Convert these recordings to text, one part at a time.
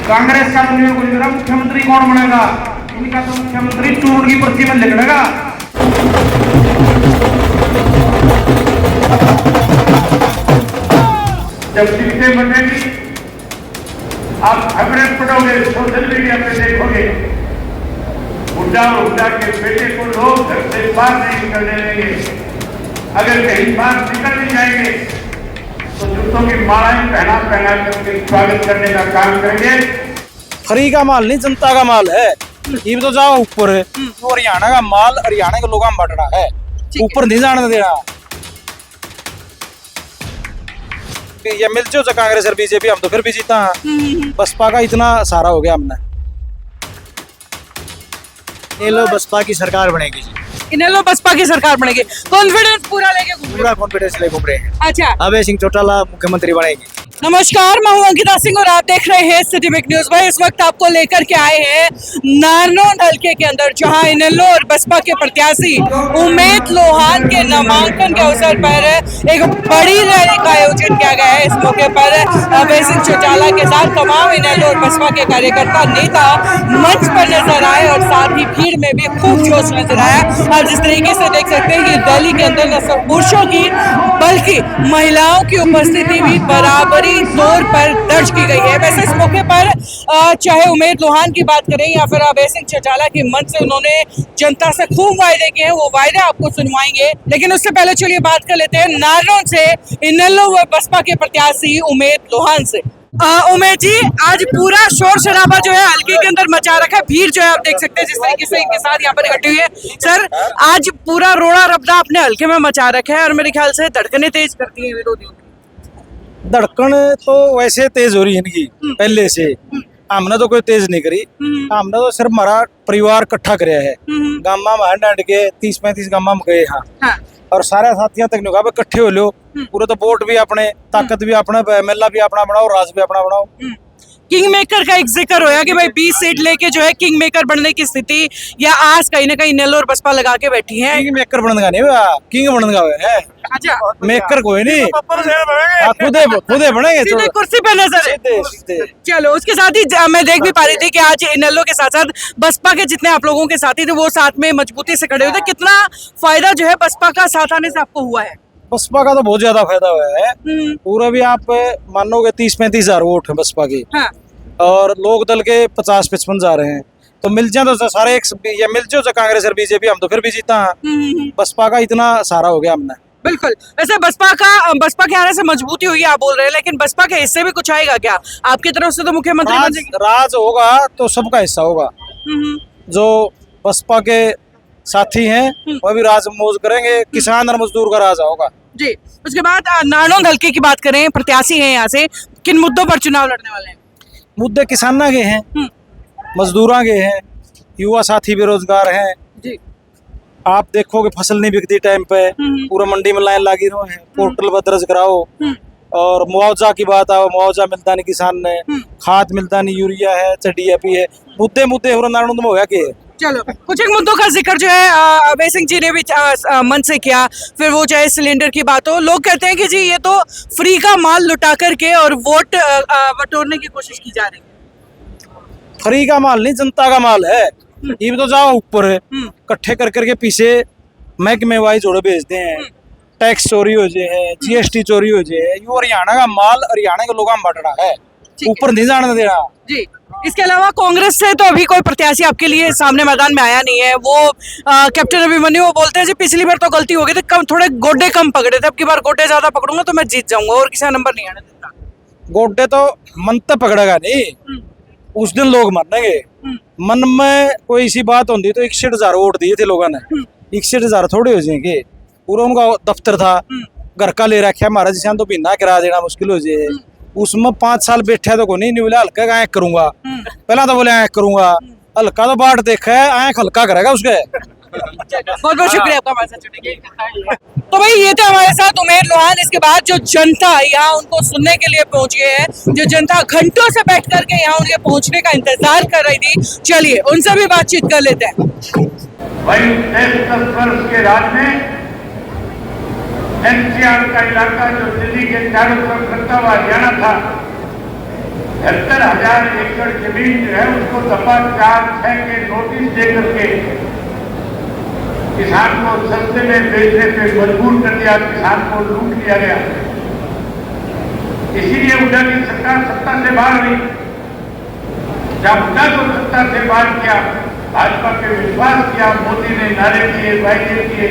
कांग्रेस का मुख्यमंत्री कौन बनेगा? इनका तो मुख्यमंत्री चूर्ण की पर्ची में लिखना। जब सीटें बनेगी आप खबरें पढ़ोगे, सोशल मीडिया पे देखोगे, उड्डा के बेटे को लोग घर से बाहर नहीं निकलने देंगे। अगर कहीं बाहर निकल नहीं जाएंगे तो जूतों की मालाएं पहना करके स्वागत करने का काम करेंगे। फ्री का माल नहीं, जनता का माल है। ये तो जाओ ऊपर है, तो हरियाणा का माल हरियाणा के लोगों में बट रहा है, ऊपर नहीं जाने देना। ये मिल जो कांग्रेस और बीजेपी, हम तो फिर भी जीता है। बसपा का इतना सारा हो गया हमने। ये लो बसपा की सरकार बनेगी जी, इन्हें लो बसपा की सरकार बनेगी। कॉन्फिडेंस पूरा लेके घूम रहे पूरा कॉन्फिडेंस ले घूम रहे हैं। अच्छा, अभय सिंह चौटाला मुख्यमंत्री बनेगी। नमस्कार, मैं हूं अंकिता सिंह और आप देख रहे हैं सिटी बिग न्यूज। भाई इस वक्त आपको लेकर के आए हैं नारनौल हल्के के अंदर, जहां इनेलो और बसपा के प्रत्याशी उमेद लोहान के नामांकन के अवसर पर एक बड़ी रैली का आयोजन किया गया है। इस मौके पर अभय सिंह चौटाला के साथ तमाम इनेलो और बसपा के कार्यकर्ता नेता मंच पर नजर आए और साथ ही भीड़ में भी खूब जोश नजर आया। और जिस तरीके से देख सकते हैं कि रैली के अंदर न सिर्फ पुरुषों की बल्कि महिलाओं की उपस्थिति भी बराबरी तौर पर दर्ज की गई है। वैसे इस मौके पर चाहे उमेद लोहान की बात करें या फिर अभय सिंह चौटाला के मंच से उन्होंने जनता से खूब वायदे किए हैं, वो वायदे आपको सुनवाएंगे। लेकिन उससे पहले चलिए बात कर लेते हैं नारनौल से इनेलो व बसपा के प्रत्याशी उमेद लोहान से। उमेद जी, आज पूरा शोर शराबा जो है हल्के के अंदर मचा रखा है, भीड़ जो है आप देख सकते हैं जिस तरीके से इनके साथ यहाँ पर इकट्ठी हुई है। सर, आज पूरा रोड़ा रबड़ा अपने हल्के में मचा रखा है और मेरे ख्याल से धड़कनें तेज करती है विरोधियों की। धड़कन तो वैसे तेज हो रही है इनकी पहले से। हमने तो कोई तेज नहीं करी, हमने तो सिर्फ हमारा परिवार इकट्ठा कराया है। गामा में डांट के 30-35 गामा में गए हाँ। और सारे साथियों तक निकाह इकट्ठे हो लो। पूरे तो वोट भी अपने, ताकत भी अपना, एमएलए भी अपना बनाओ, राज भी अपना बनाओ। किंग मेकर का एक जिक्र होया कि भाई 20 सीट लेके जो है किंग मेकर बनने की स्थिति या आज कहीं ना कहीं इनेलो और बसपा लगा के बैठी है। किंग मेकर बनने का नहीं, किंग बनने का है। अच्छा, मेकर कोई नहीं, खुदे बनेंगे सीधे कुर्सी पे नजर। चलो, उसके साथ ही मैं देख भी पा रही थी कि आज इनेलो के साथ साथ बसपा के जितने आप लोगों के साथी थे वो साथ में मजबूती से खड़े हुए थे। कितना फायदा जो है बसपा का साथ आने से आपको हुआ है? बसपा का तो बहुत ज्यादा फायदा हुआ है। पूरा भी आप मानोगे 30-35 हजार वोट है बसपा की। हाँ। और लोक दल के 50-55 जा रहे हैं, तो मिल जाए तो सारे एक ये मिल जाए कांग्रेस और बीजेपी, हम तो फिर भी जीता है। बसपा का इतना सारा हो गया हमने। बिल्कुल। वैसे बसपा के आने से मजबूती हुई आप बोल रहे हैं, लेकिन बसपा के हिस्से भी कुछ आएगा क्या आपकी तरफ से? तो मुख्यमंत्री राज होगा तो सबका हिस्सा होगा। जो बसपा के साथी हैं वो भी राज मौज करेंगे, किसान और मजदूर का राज होगा जी। उसके बाद नारनौल हल्के की बात करें, प्रत्याशी हैं यहाँ से, किन मुद्दों पर चुनाव लड़ने वाले हैं? मुद्दे किसाना के हैं, मजदूरा के हैं, युवा साथी बेरोजगार हैं जी। आप देखोगे फसल नहीं बिकती टाइम पे, पूरा मंडी में लाइन लगी रहो है, पोर्टल पर दर्ज कराओ। और मुआवजा की बात आओ, मुआवजा मिलता नहीं किसान ने, खाद मिलता नहीं, यूरिया है, DAP है। मुद्दे हो नारायण हो गया के। चलो, कुछ एक मुद्दों का जिक्र जो है अभय सिंह जी ने भी मन से किया, फिर वो चाहे सिलेंडर की बात हो। लोग कहते हैं कि जी ये तो फ्री का माल लुटा करके और वोट बटोरने की कोशिश की जा रही है। फ्री का माल नहीं, जनता का माल है। ये तो जाओ ऊपर है, इकट्ठे कर करके पीछे महकमे वाइज जोड़े भेजते हैं, टैक्स चोरी हो जाए, GST चोरी हो जाए। ये हरियाणा का माल हरियाणा के लोगों में बट रहा है, ऊपर नहीं जाने देना जी। इसके अलावा कांग्रेस से तो अभी कोई प्रत्याशी आपके लिए सामने मैदान में आया नहीं है। वो कैप्टन अभिमन्यु वो बोलते हैं जी पिछली बार तो गलती हो गई थी, कम थोड़े गोड्डे कम पकड़े थे, अब की बार गोड्डे ज्यादा पकड़ूंगा तो मैं जीत जाऊंगा और किसी का नंबर नहीं आने देता। गोड्डे तो मन तो पकड़ेगा नहीं, उस दिन लोग मानेंगे। मन में कोई इसी बात होती तो 61,000 वोट दिए थे लोगों ने, 61,000 थोड़े हो जाएंगे। पूरा उनका दफ्तर था, घर का ले रखा है, महाराज जिसान तो बिना किराया देना मुश्किल हो जाए। उसमें 5 साल बैठा तो को नहीं बोले हल्का का करूंगा, पहला तो बोले आँख करूंगा, हल्का तो बाट देखा है, आँख हल्का करेगा उसके। बहुत बहुत शुक्रिया आपका हमारे साथ जुड़ने के लिए। तो भाई ये थे हमारे साथ उमेद लोहान। इसके बाद जो जनता यहाँ उनको सुनने के लिए पहुंची है, जो जनता घंटों से बैठ करके यहाँ उनके पहुंचने का इंतजार कर रही थी, चलिए उनसे भी बातचीत कर लेते हैं। वही 10 वर्ष के राज में NCR का इलाका जो दिल्ली के चारों तरफ लगता हुआ हरियाणा था, 70,000 एकड़ जमीन जो है उसको दफा 4-6 के नोटिस दे करके किसान को सस्ते में बेचने पे मजबूर कर दिया, किसान को लूट लिया गया। इसीलिए हुड्डा की सरकार सत्ता से बाहर हुई। जब हुड्डा को सत्ता से बाहर किया, भाजपा पे विश्वास किया, मोदी ने नारे दिए, वायदे किए,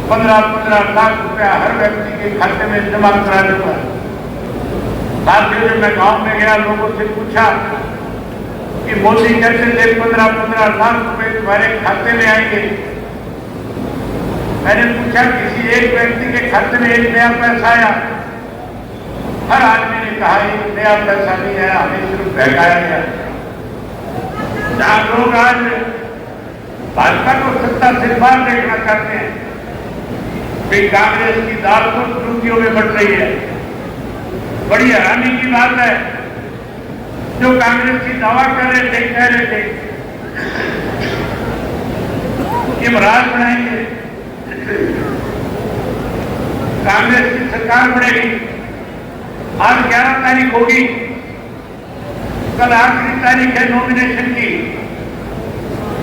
15-15 लाख रुपया हर व्यक्ति के खाते में जमा करा दूंगा। साथियों, जब मैं गांव में गया, लोगों से पूछा कि मोदी कहते थे 15-15 लाख रुपए तुम्हारे खाते में आएंगे। मैंने पूछा किसी एक व्यक्ति के खाते में एक नया पैसा आया? हर आदमी ने कहा एक नया पैसा नहीं आया, हमें सिर्फ बहकाया गया। जहां लोग आज भाजपा को सत्ता से बाहर देखना चाहते हैं, वे कांग्रेस की दाल को सुर्खियों में बढ़ रही है। बड़ी हैरानी की बात है, जो कांग्रेस की दावा कह रहे थे कि महाराज बनाएंगे, कांग्रेस की सरकार बढ़ेगी। आज 11 तारीख होगी, कल आखिरी तारीख है नॉमिनेशन की।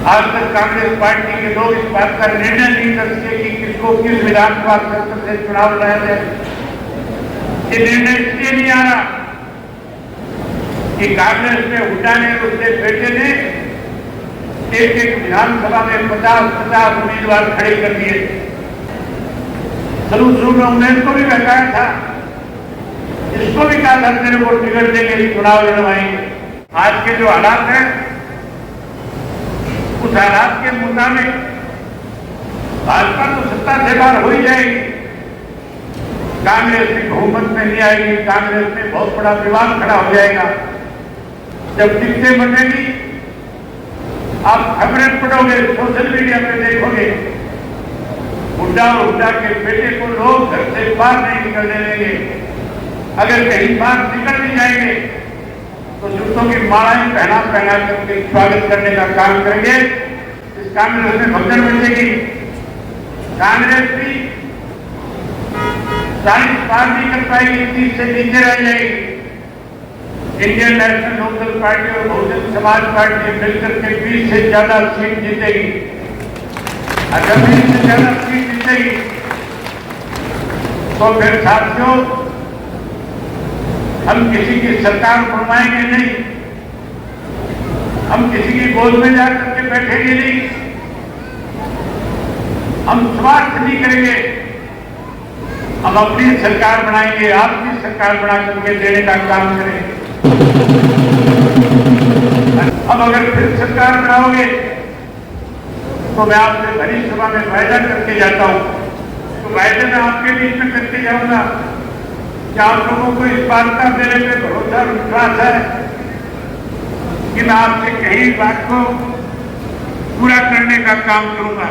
आज तक कांग्रेस पार्टी के लोग इस बात का निर्णय नहीं कर सके कि किसको किस विधानसभा क्षेत्र से चुनाव लड़ा जाए। ये निर्णय इसलिए नहीं आ रहा कि कांग्रेस में हुड्डा ने, उसके बेटे ने एक विधानसभा में 50-50 उम्मीदवार खड़े कर दिए। शुरू में उम्मीद को भी बहकाया था, इसको भी कहा था तेरे को टिकट देंगे, चुनाव लड़वाएंगे। आज के जो हालात हैं, उस हालात के मुताबिक भाजपा तो सत्ता से बाहर हो ही जाएगी, कांग्रेस की बहुमत में नहीं आएगी। कांग्रेस में बहुत बड़ा विवाद खड़ा हो जाएगा। जब टिकटें बनेगी, आप खबरें पढ़ोगे, सोशल मीडिया पे देखोगे, हुड्डा और हुड्डा के बेटे को लोग घर से बाहर नहीं निकलने देंगे। अगर कहीं बाहर निकल भी जाएंगे तो जूतों की मालाएं पहना करके स्वागत करने का काम करेंगे। इस कांग्रेस में भगदड़ बचेगी। कांग्रेस भी 40 पार नहीं कर पाएगी, 30 से नीचे रह जाएगी। इंडियन नेशनल लोकदल पार्टी और बहुजन समाज पार्टी मिलकर के 20 से ज्यादा सीट जीतेगी। अगर 20 से ज्यादा सीट जीतेगी तो फिर साथियों, हम किसी की सरकार बनवाएंगे नहीं, हम किसी की गोद में जाकर के बैठेंगे नहीं, हम स्वार्थ नहीं करेंगे, हम अपनी सरकार बनाएंगे, आपकी सरकार बना करके देने का काम करेंगे। अब अगर फिर सरकार बनाओगे तो मैं आपसे भरी सभा में वायदा करके जाता हूं, तो वायदे में आपके बीच में करके जाऊंगा कि आप लोगों को इस बात का मेरे पे भरोसा विश्वास है कि मैं आपसे कहीं बात को पूरा करने का काम करूंगा।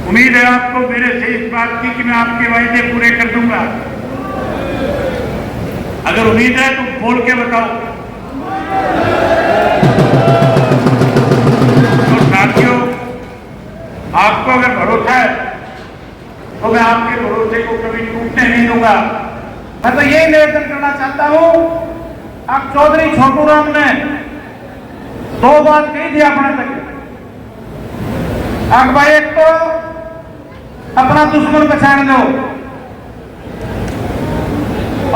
उम्मीद है आपको मेरे से इस बात की कि मैं आपके वायदे पूरे कर दूंगा। अगर उम्मीद है तो बोल के बताओ। तो साथियों, आपको अगर भरोसा है तो मैं आपके भरोसे को कभी टूटने नहीं दूंगा। मैं तो यही निवेदन करना चाहता हूं, अब चौधरी छोटू राम ने 2 बात कही थी अपने तक। अब भाई, एक तो अपना दुश्मन पहचान लो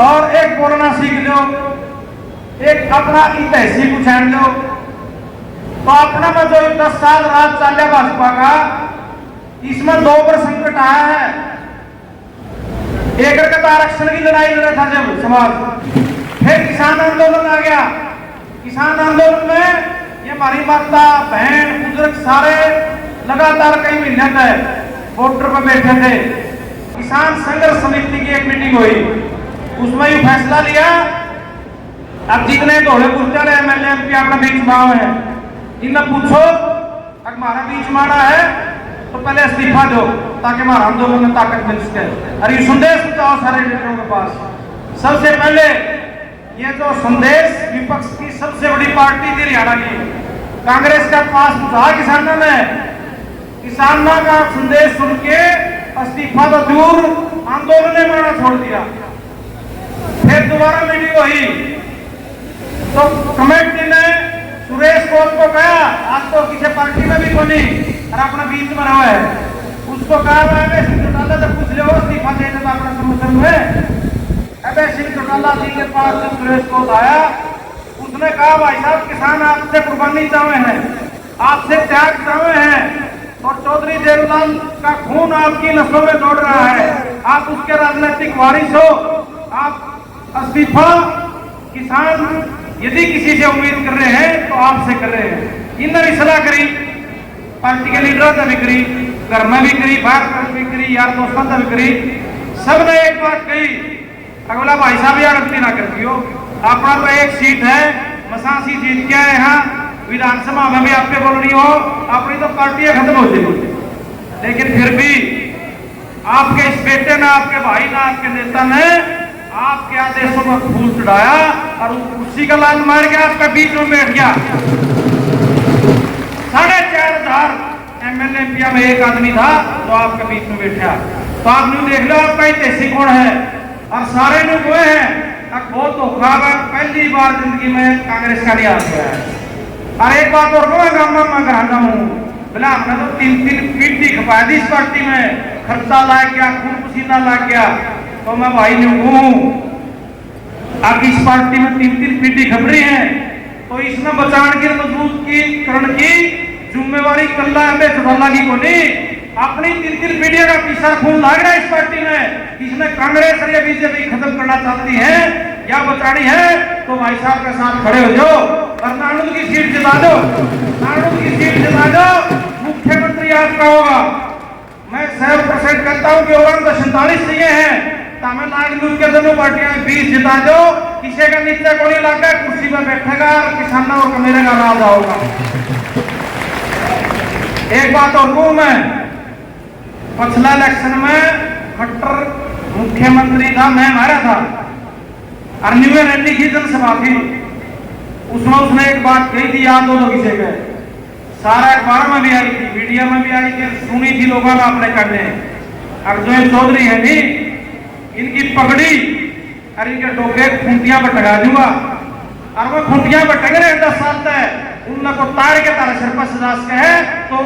और एक बोलना सीख लो, एक अपना इतिहासी पहचान लो। तो अपना में जो 10 साल राज चालिया भाजपा का, इसमें 2 बार संकट आया है। एक रकम आरक्षण की लड़ाई लड़ा था जब समाज, फिर किसान आंदोलन आ गया। किसान आंदोलन में ये हमारी माता बहन बुजुर्ग सारे लगातार कई महीने तक बॉर्डर पर बैठे थे। किसान संघर्ष समिति की एक मीटिंग हुई, उसमें ये फैसला लिया, अब जितने धोले गुर्जर एमएलए एमपी अपना बीच माओ है, इनमें पूछो अगर हमारा बीच मारा है तो पहले इस्तीफा दो ताकि हमारा आंदोलन में ताकत मिल सके। और ये संदेश पहुंचाओ सारे लीडरों के पास। सबसे पहले ये जो संदेश विपक्ष की सबसे बड़ी पार्टी थी हरियाणा की कांग्रेस का पास पहुंचा किसानों ने। किसानों का संदेश सुन के इस्तीफा तो दूर, आंदोलन ने मारना छोड़ दिया। फिर दोबारा मीटिंग हुई, तो कमेटी ने सुरेश कोल को कहा, आज तो किसी पार्टी में भी कोई और अपना बीच में रहा है, उसको कहा अबे सिंह चौटाला से पूछ लो इस्तीफा देने का अपना समर्थन में। अबे सिंह चौटाला जी के पास जब सुरेश कोल आया, उसने कहा भाई साहब किसान आपसे कुर्बानी चाहे हैं, आपसे त्याग चाहे हैं, और चौधरी देवलाल का खून आपकी नसों में दौड़ रहा है, आप उसके राजनीतिक वारिस हो, आप इस्तीफा किसान यदि किसी से उम्मीद कर रहे हैं तो आपसे कर रहे हैं। इनने भी सलाह करी, पार्टी के लीडरों से भी करी, घर में भी करी, बाहर भी करी, यार दोस्तों से भी करी, सबने एक बात कही, अगला भाई साहब यार गलती ना करती हो, अपना तो एक सीट है, मसासी जीत के आए यहाँ, विधानसभा में भी आपके बोल रही हो, अपनी तो पार्टी खत्म हो जाएगी, लेकिन फिर भी आपके इस बेटे ने, आपके भाई ने, आपके नेता ने आपके आदेशों पर फूल चढ़ाया और उस कुर्सी का लाल मार के आपका बीच में बैठ गया। 4,500 एमएलए एमपी में एक आदमी था जो आपके बीच में बैठा, तो आपने देख लो आपका इतिहास कौन है, और सारे लोग हुए हैं, अब बहुत धोखा है, पहली बार जिंदगी में कांग्रेस का नहीं आ गया है। और एक बात और कहूँगा, मैं कराना हूँ, बोला हमने तो 3 पीटी खपा दी इस पार्टी में, खर्चा ला गया, खून पसीना ला गया, तो मैं भाई ने हूँ, अब इस पार्टी में 3 पीटी खबरी हैं, तो इसमें बचाने की मजबूत की करण की जिम्मेवारी कल्ला एमए चौटाला की को नहीं, अपनी 3 पीढ़ियों का पीछा खून लाग रहा है इस पार्टी में, इसमें कांग्रेस और बीजेपी खत्म करना चाहती है या बचानी है, तो भाई साहब के साथ खड़े हो जाओ और नानूद की सीट जिता दो, नानूद की सीट जिता दो, मुख्यमंत्री आपका होगा। मैं 100% कहता हूँ कि ओवरऑल 47 सीटें हैं, तमिलनाडु के दोनों पार्टियां 20 जिता दो, किसी का नीचे को नहीं लगा, कुर्सी पर बैठेगा और किसानों और कमेरे का राज होगा। एक बात और कहूं, मैं पिछला इलेक्शन में खट्टर मुख्यमंत्री था, मैं हमारा था, और न्यू रैली की जनसभा थी, उसमें उसने एक बात कही थी, याद हो किसी के, सारा अखबार में भी आई थी, मीडिया में भी आई थी, सुनी थी लोगों ने अपने करने, और जो चौधरी है नी, इनकी पगड़ी और इनके डोके खूंटियां पर टंगा दूंगा, और वो खूंटियां पर टंग रहे 10 साल तक, उन को तार के तारा सिर पर सजा के है, तो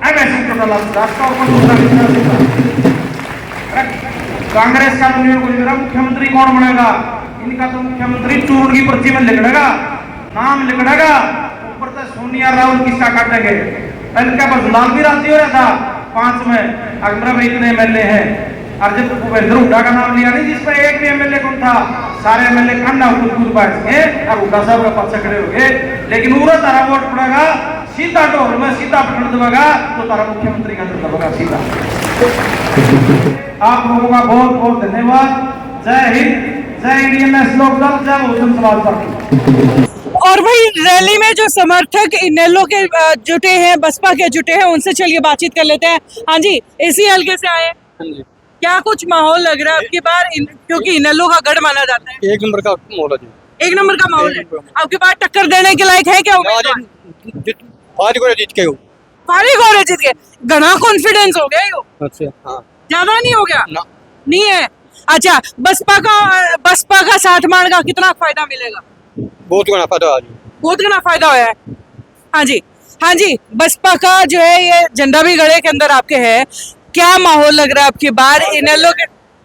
एमए सिंह चौटाला रास्ता और कांग्रेस का तो मेरा मुख्यमंत्री कौन बनेगा, इनका तो मुख्यमंत्री चूर्ण की पर्ची में लिखड़ेगा, नाम लिखड़ेगा, ऊपर से सोनिया राहुल किसका काटेंगे, इनका पर लाल भी राजी हो रहा था 5 में, अगर में इतने एमएलए हैं, और जब भूपेंद्र हुड्डा का नाम लिया नहीं, जिस पर एक भी एमएलए कौन था, सारे एमएलए खन्ना कूद बैठ गए और हुड्डा साहब का पक्ष खड़े हो गए, लेकिन पूरा तारा वोट पड़ेगा सीधा डोर में, सीधा पकड़ देगा तो तारा मुख्यमंत्री का दबेगा सीधा। आप लोगों का बहुत बहुत धन्यवाद। जय हिंद, जय इंडियन नेशनल लोकदल, जय बहुजन समाज पार्टी। और वही रैली में जो समर्थक इनेलो के जुटे हैं, बसपा के जुटे हैं, उनसे चलिए बातचीत कर लेते हैं। हाँ जी, इसी हल्के से आए, क्या कुछ माहौल लग रहा है आपकी बार, क्योंकि इनेलो का गढ़ माना जाता है? 1 नंबर का माहौल है जी, 1 नंबर का माहौल है। आपके पास टक्कर देने के लायक है क्या? फारिग हो जीत के हो, फारिग हो रहे जीत के, घना कॉन्फिडेंस हो गया यो। अच्छा हाँ, ज्यादा नहीं हो गया ना, नहीं है। अच्छा, बसपा का साथ मान का कितना फायदा मिलेगा? बहुत गुना फायदा, बहुत गुना फायदा होया है। हाँ जी, हाँ जी, बसपा का जो है ये झंडा भी गड़े के अंदर आपके है, क्या माहौल लग रहा है आपकी बार?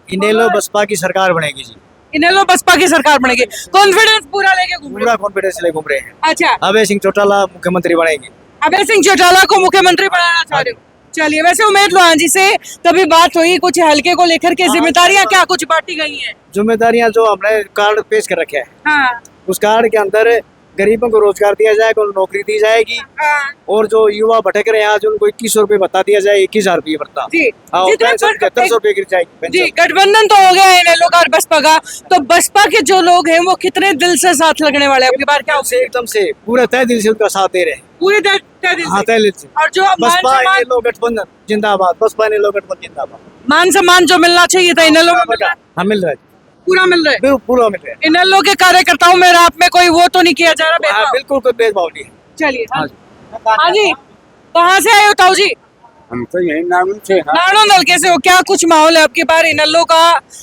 इनेलो बसपा की सरकार बनेगी जी, इनेलो बसपा की सरकार बनेगी, कॉन्फिडेंस पूरा लेके घूम रहे पूरा हो? कॉन्फिडेंस ले घूम रहे हैं। अच्छा, अभय सिंह चौटाला मुख्यमंत्री बनेगी। अभय सिंह चौटाला को मुख्यमंत्री बनाना चाह रहे हो? चलिए, वैसे उमेद लोहान जी से कभी बात हुई कुछ हल्के को लेकर के, जिम्मेदारियां क्या कुछ बांटी गई हैं? जिम्मेदारियां जो हमने कार्ड पेश कर रखे हैं, हाँ, उस कार्ड के अंदर गरीबों को रोजगार दिया जाएगा, उनको नौकरी दी जाएगी, हाँ, और जो युवा भटक रहे हैं आज उनको 2100 रुपए भत्ता दिया जाए, 21,000 रुपए भत्ता, जी, और 7500 रुपए गिर जाएगी। जी, गठबंधन तो हो गया है इनेलो का और बसपा का, तो बसपा के जो लोग हैं वो कितने दिल से साथ लगने वाले हैं आपकी बार? क्या से एकदम से पूरे तय दिल से उनका साथ दे रहे हैं, पूरे दिल हाँ से? तय दिल से। और जो बसपा इनेलो गठबंधन जिंदाबाद, बसपा इनेलो गठबंधन जिंदाबाद। मान सम्मान जो मिलना चाहिए था इनेलो में मिल रहा है? हाँ मिल रहा है, पूरा मिल रहा है। बिल्कुल पूरा मिल रहा है। इनेलो के कार्यकर्ताओं में आप में कोई वो तो नहीं किया जा रहा हाँ, भेदभाव? बिल्कुल कोई भेदभाव नहीं है। चलिए, हाँ जी, कहाँ से आए हो ताऊ जी? हम तो यही नाम से हैं। नारायण हल्के से हो, क्या कुछ माहौल है आपके बार? इनेलो का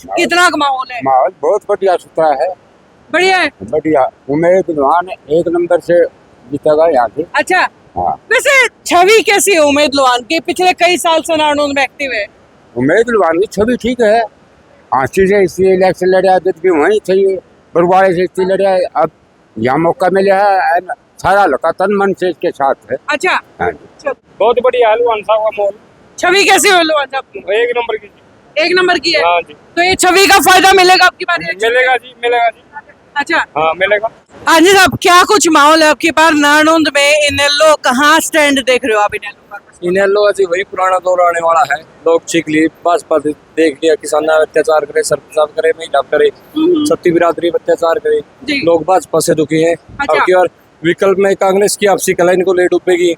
कितना का माहौल है? माहौल बहुत बढ़िया सुथरा है। बढ़िया है। बढ़िया। उमेद लोहान एक नंबर से जीतेगा यहाँ से। अच्छा, हाँ। वैसे छवि कैसी है उमेद लोहान की? पिछले कई साल से नारनौंद में एक्टिव है। उमेद लोहान की छवि ठीक है। आंसी से इसलिए इलेक्शन लड़ा भी वहीं चाहिए, बरवाड़े से इसलिए लड़ा। अब यहाँ मौका मिला है, सारा लड़का तन मन से इसके साथ है। अच्छा, हाँ जी। बहुत बढ़िया है लोहान साहब का माहौल, छवि कैसी है लोहान साहब की? एक नंबर की। एक नंबर की है। हाँ जी। तो ये छवि का फायदा मिलेगा आपकी बार? मिलेगा जी, मिलेगा जी। अच्छा, हाँ मिलेगा। हाँ जी साहब, क्या कुछ माहौल है आपकी बार नारनौंद में? इनेलो कहाँ स्टैंड देख रहे हो आप इनेलो का? इनेलो अजी वही पुराना दौर आने वाला है। लोग चीख ली, भाजपा देख लिया, किसान अत्याचार करे, सरपंच करे, महिला करे, सत्ती बिरादरी पर अत्याचार करे, जी। लोग भाजपा से दुखी हैं। अच्छा। अब की बार विकल्प में कांग्रेस की आपसी कलाई इनको ले डूबेगी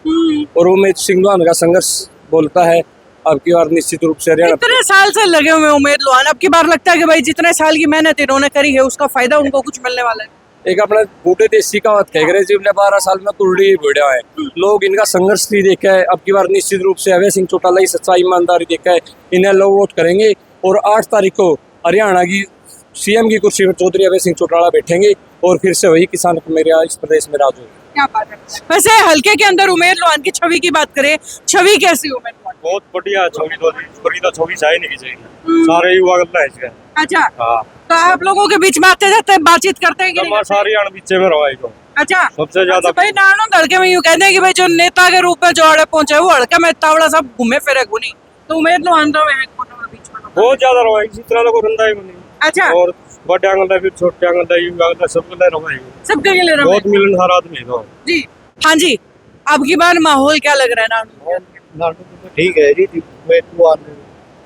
और उमेद सिंह लोहान का संघर्ष बोलता है। अब की बार निश्चित रूप से हरियाणा इतने साल से लगे हुए उमेद लोहान, अब की बार लगता है कि भाई जितने साल की मेहनत इन्होंने करी है उसका फायदा उनको कुछ मिलने वाला है। एक अपना बूढ़े देसी का बात कह रहे जिसने 12 साल में कुर्डी बढ़िया है। लोग इनका संघर्ष नहीं देखा है। अब की बार निश्चित रूप से अभय सिंह चौटाला की सच्चाई ईमानदारी देखा है, इन्हें लोग वोट करेंगे। और 8 तारीख को हरियाणा की सीएम की कुर्सी पर चौधरी अभय सिंह चौटाला बैठेंगे और फिर से वही किसान मेरे इस प्रदेश में राज होगा। क्या बात है। वैसे हल्के के अंदर उमेद लोहान की छवि की बात करें, छवि कैसी उमेद लोहान? बहुत बढ़िया छवि तो छवि चाहिए नहीं चाहिए, सारे युवा गल्ला है इसका। अच्छा, हाँ, तो आप लोगों के बीच में आते जाते बातचीत करते हैं कि नहीं? सारी अण बीचे में रहा है। अच्छा, सबसे ज्यादा भाई नारनौंद हल्के में यूं कहते हैं कि भाई जो नेता के रूप में जो अड़े पहुंचे वो हल्का में तावड़ा सब घूमे फिरे गुनी, तो उमेद लोहान तो है कोने में बीच में। बहुत ज्यादा रहा है, इसी तरह को रंदा है नहीं। अच्छा, और बड़े आंगल फिर छोटे आंगल युवा आंगल सब गल्ला रहा है। सबके लिए रहा बहुत मिलनसार आदमी है तो। जी। हाँ जी, अब की बार माहौल क्या लग रहा है नारनौंद? ठीक है जी, उम्मीदवार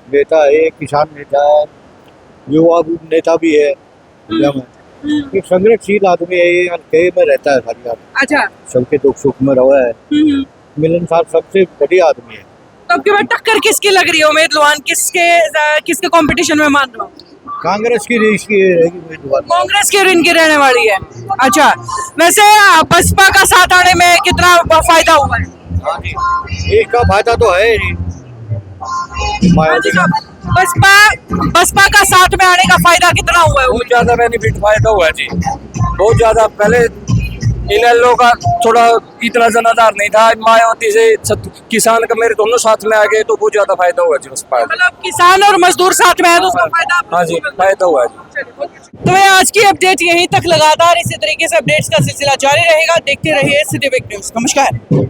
नेता है, किसान नेता है, युवा नेता भी है। एक संघर्षशील आदमी है, ये हल्के में रहता है सारी आदमी, अच्छा, सबके दुख सुख में रहा है, मिलनसार सबसे बढ़िया आदमी है। तो अब की बार टक्कर किसकी लग रही है? उमेद लोहान किसके कंपटीशन में मान रहा हूँ? कांग्रेस की रेस की रहेगी उम्मीदवार। कांग्रेस की इनकी रहने वाली है। अच्छा, वैसे बसपा का साथ आने में कितना फायदा हुआ है? हाँ जी, इसका फायदा तो है ही। हाँ जी साहब, बसपा का साथ में आने का फायदा कितना हुआ है? बहुत ज्यादा बेनिफिट फायदा हुआ है जी, बहुत ज्यादा। पहले इनेलो का थोड़ा इतना जनाधार नहीं था, मायावती से किसान का मेरे दोनों साथ में आ गए तो बहुत ज्यादा फायदा हुआ जी उस पर। मतलब किसान और मजदूर साथ में है तो उसका फायदा आपको हाँ जी, फायदा हुआ है। तो मैं आज की अपडेट यहीं तक, लगातार इसी तरीके से अपडेट्स का सिलसिला जारी रहेगा। देखते रहिए सिटी बिग न्यूज़। नमस्कार।